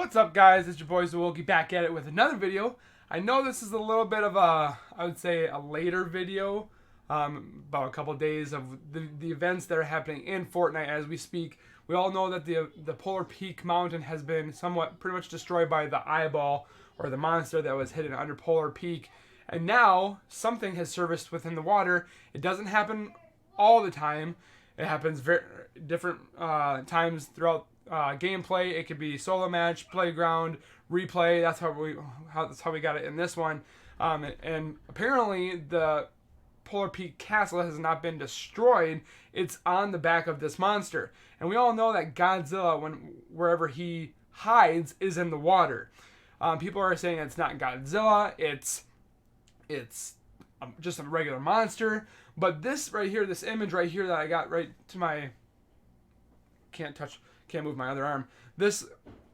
What's up, guys? It's your boy Zwolki back at it with another video. I know this is a little bit of a, I would say, a later video, about a couple days of the events that are happening in Fortnite as we speak. We all know that the Polar Peak Mountain has been somewhat pretty much destroyed by the eyeball or the monster that was hidden under Polar Peak, and now something has surfaced within the water. It doesn't happen all the time. It happens very different times throughout gameplay. It could be solo match, playground, replay. That's how we got it in this one. And apparently the Polar Peak Castle has not been destroyed. It's on the back of this monster, and we all know that Godzilla, wherever he hides, is in the water. People are saying it's not Godzilla. It's just a regular monster. But this right here, this image right here that I got right to my can't move my other arm. This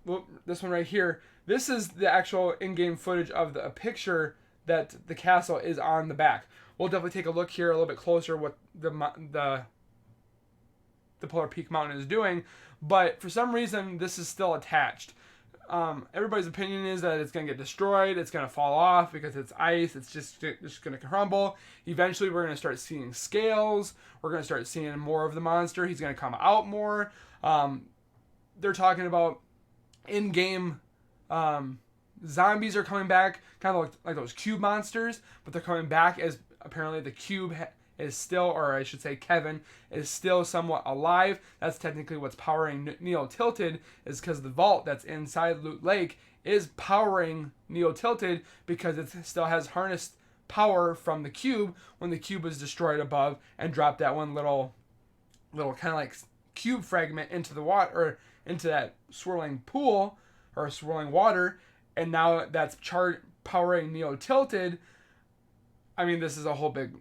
one right here. This is the actual in-game footage of a picture that the castle is on the back. We'll definitely take a look here a little bit closer what the Polar Peak Mountain is doing, but for some reason this is still attached. Everybody's opinion is that it's going to get destroyed, it's going to fall off because it's ice, it's just going to crumble. Eventually we're going to start seeing scales, we're going to start seeing more of the monster, he's going to come out more. They're talking about in-game zombies are coming back, kind of like those cube monsters, but they're coming back as apparently the cube is still, or I should say Kevin, is still somewhat alive. That's technically what's powering Neo Tilted, is because the vault that's inside Loot Lake is powering Neo Tilted because it still has harnessed power from the cube when the cube was destroyed above and dropped that one little kind of like cube fragment into the water, or into that swirling pool or swirling water, and now that's powering Neo Tilted. I mean, this is a whole big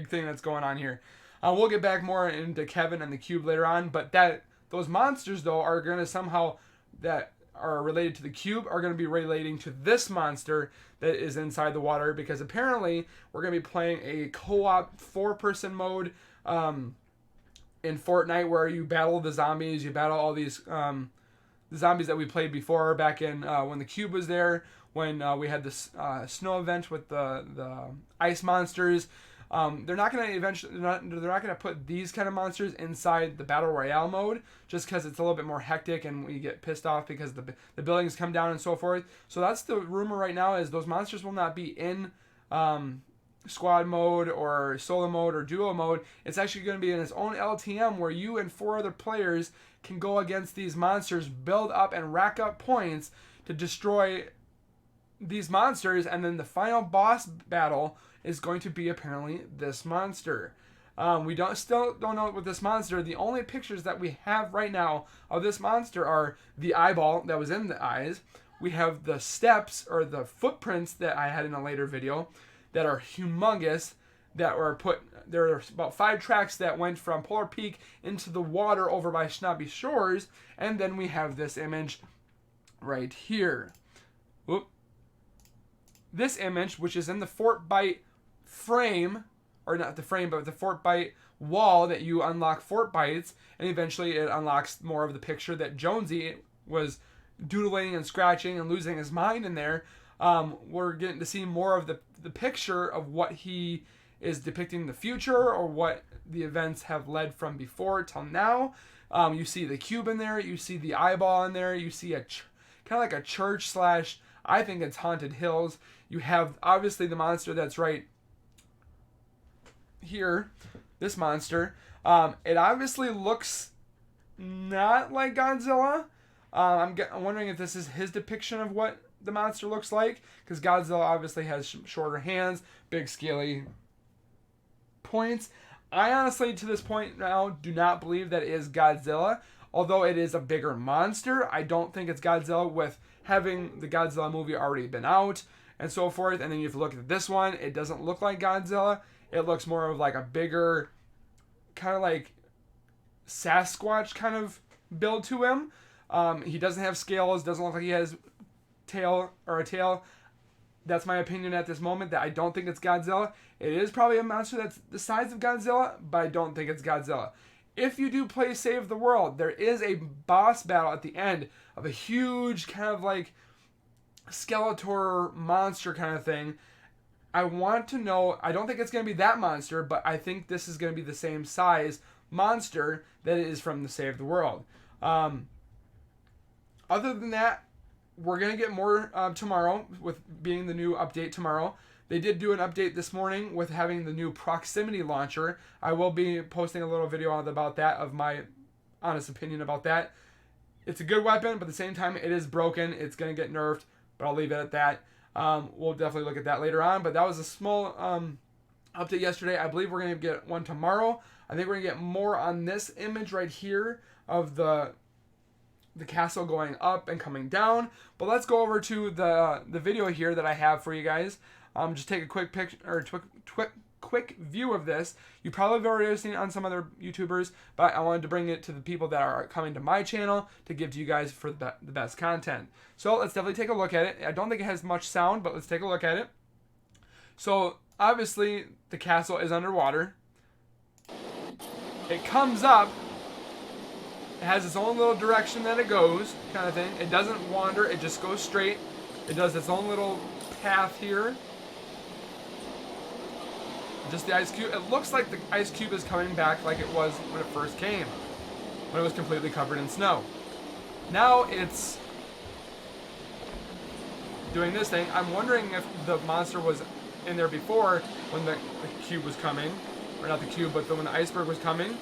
thing that's going on here. We'll get back more into Kevin and the cube later on, but those monsters though are going to somehow, that are related to the cube, are going to be relating to this monster that is inside the water, because apparently we're going to be playing a co-op 4-person mode in Fortnite where you battle the zombies, you battle all these the zombies that we played before back in when the cube was there, when we had this snow event with the ice monsters. They're not gonna put these kind of monsters inside the battle royale mode, just because it's a little bit more hectic and we get pissed off because the buildings come down and so forth. So that's the rumor right now, is those monsters will not be in squad mode or solo mode or duo mode. It's actually going to be in its own LTM where you and 4 other players can go against these monsters, build up and rack up points to destroy these monsters, and then the final boss battle is going to be apparently this monster. We still don't know with this monster. The only pictures that we have right now of this monster are the eyeball that was in the eyes. We have the steps, or the footprints, that I had in a later video that are humongous, that were there are about 5 tracks that went from Polar Peak into the water over by Snobby Shores, and then we have this image right here. Whoop. This image, which is in the Fortnite frame, or not the frame, but the Fortnite wall that you unlock Fortnites, and eventually it unlocks more of the picture that Jonesy was doodling and scratching and losing his mind in there. We're getting to see more of the picture of what he is depicting in the future, or what the events have led from before till now. You see the cube in there, you see the eyeball in there, you see kind of like a church slash, I think it's Haunted Hills. You have obviously the monster that's right here, this monster. It obviously looks not like Godzilla. I'm wondering if this is his depiction of what the monster looks like, because Godzilla obviously has shorter hands, big scaly points. I honestly, to this point now, do not believe that it is Godzilla, although it is a bigger monster. I don't think it's Godzilla, with having the Godzilla movie already been out and so forth. And then you have to look at this one. It doesn't look like Godzilla. It looks more of like a bigger, kind of like Sasquatch kind of build to him. He doesn't have scales, doesn't look like he has a tail. That's my opinion at this moment, that I don't think it's Godzilla. It is probably a monster that's the size of Godzilla, but I don't think it's Godzilla. If you do play Save the World, there is a boss battle at the end of a huge kind of like Skeletor monster kind of thing. I want to know, I don't think it's going to be that monster, but I think this is going to be the same size monster that it is from the Save the World. Other than that, we're going to get more tomorrow with being the new update tomorrow. They did do an update this morning with having the new proximity launcher. I will be posting a little video about that, of my honest opinion about that. It's a good weapon, but at the same time, it is broken. It's going to get nerfed, but I'll leave it at that. We'll definitely look at that later on, but that was a small update yesterday. I believe we're going to get one tomorrow. I think we're going to get more on this image right here of the castle going up and coming down. But let's go over to the video here that I have for you guys. Just take a quick picture, or quick view of this. You probably have already seen it on some other YouTubers, but I wanted to bring it to the people that are coming to my channel to give to you guys for the best content. So let's definitely take a look at it. I don't think it has much sound, but let's take a look at it. So obviously the castle is underwater. It comes up. It has its own little direction that it goes, kind of thing. It doesn't wander, it just goes straight. It does its own little path here. Just the ice cube. It looks like the ice cube is coming back like it was when it first came, when it was completely covered in snow. Now it's doing this thing. I'm wondering if the monster was in there before when the cube was coming, or not the cube, but when the iceberg was coming,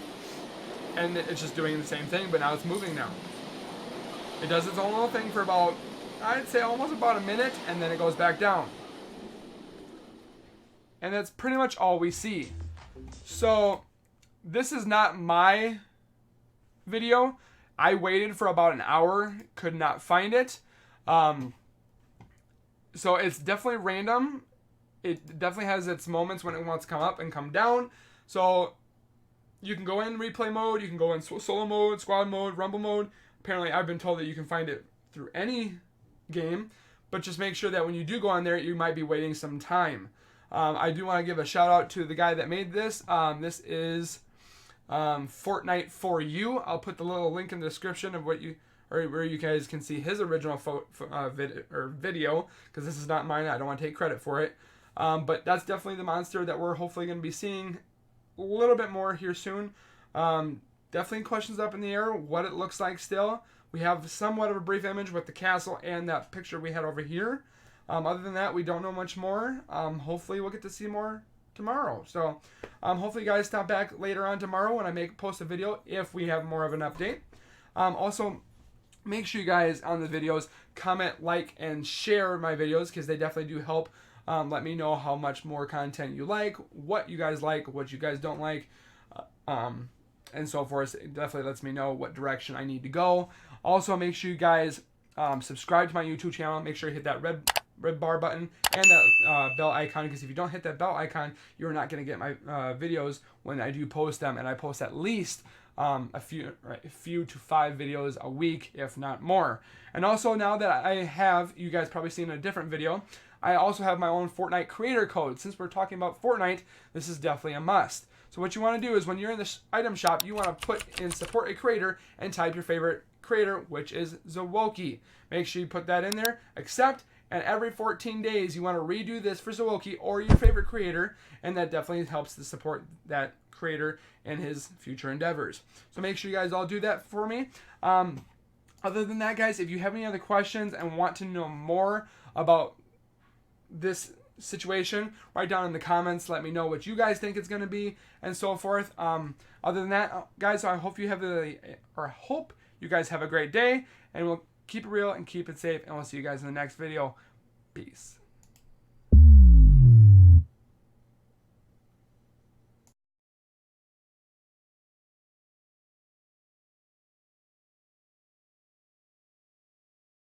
and it's just doing the same thing, but now it's moving now. It does its own little thing for about, I'd say almost about a minute, and then it goes back down. And that's pretty much all we see. So this is not my video. I waited for about an hour, could not find it. So it's definitely random. It definitely has its moments when it wants to come up and come down. So you can go in replay mode, you can go in solo mode, squad mode, rumble mode. Apparently I've been told that you can find it through any game, but just make sure that when you do go on there, you might be waiting some time. I do want to give a shout out to the guy that made this. This is Fortnite for you. I'll put the little link in the description of what you, or where you guys can see his original video, because this is not mine. I don't want to take credit for it. But that's definitely the monster that we're hopefully going to be seeing a little bit more here soon. Definitely questions up in the air what it looks like still. We have somewhat of a brief image with the castle and that picture we had over here. Other than that, we don't know much more. Hopefully we'll get to see more tomorrow. So hopefully you guys stop back later on tomorrow when I post a video if we have more of an update. Also, make sure you guys on the videos comment, like, and share my videos, because they definitely do help. Let me know how much more content you like, what you guys like, what you guys don't like, and so forth. It definitely lets me know what direction I need to go. Also, make sure you guys subscribe to my YouTube channel. Make sure you hit that red bar button and that bell icon, because if you don't hit that bell icon, you're not going to get my videos when I do post them, and I post at least a few to 5 videos a week, if not more. And also, now that I have, you guys probably seen a different video, I also have my own Fortnite creator code. Since we're talking about Fortnite, this is definitely a must. So what you want to do is, when you're in the item shop, you want to put in support a creator and type your favorite creator, which is Zawoki. Make sure you put that in there, accept, and every 14 days you want to redo this for Zawoki or your favorite creator, and that definitely helps to support that creator and his future endeavors. So make sure you guys all do that for me. Other than that, guys, if you have any other questions and want to know more about this situation, write down in the comments. Let me know what you guys think it's going to be, and so forth. Other than that, guys, I hope you guys have a great day, and we'll keep it real and keep it safe, and we'll see you guys in the next video. Peace.